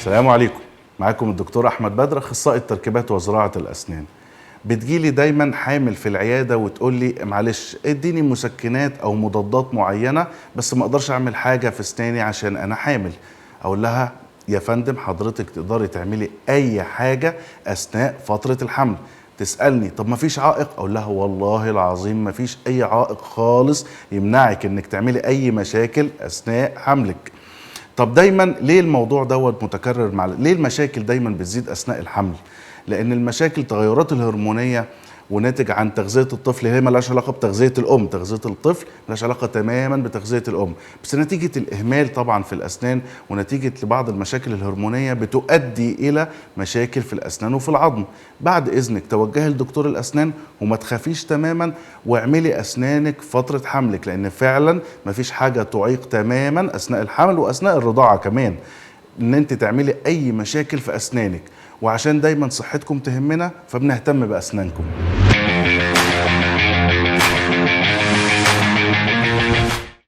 السلام عليكم. معاكم الدكتور احمد بدر، اخصائي التركيبات وزراعه الاسنان. بتجيلي دايما حامل في العياده وتقول لي معلش اديني مسكنات او مضادات معينه بس ما اقدرش اعمل حاجه في اسناني عشان انا حامل. اقول لها يا فندم حضرتك تقدري تعملي اي حاجه اثناء فتره الحمل. تسالني طب ما فيش عائق؟ اقول لها والله العظيم ما فيش اي عائق خالص يمنعك انك تعملي اي مشاكل اثناء حملك. طب دايما ليه الموضوع دوت متكرر ليه المشاكل دايما بتزيد اثناء الحمل؟ لان المشاكل تغيرات الهرمونيه وناتج عن تغذيه الطفل، هي ملهاش علاقه بتغذيه الام، تغذيه الطفل ملهاش علاقه تماما بتغذيه الام، بس نتيجه الاهمال طبعا في الاسنان ونتيجه لبعض المشاكل الهرمونيه بتؤدي الى مشاكل في الاسنان وفي العظم. بعد اذنك توجهي لدكتور الاسنان وما تخافيش تماما واعملي اسنانك فتره حملك، لان فعلا مفيش حاجه تعيق تماما اثناء الحمل واثناء الرضاعه كمان ان انت تعملي اي مشاكل في اسنانك. وعشان دايما صحتكم تهمنا فبنهتم باسنانكم.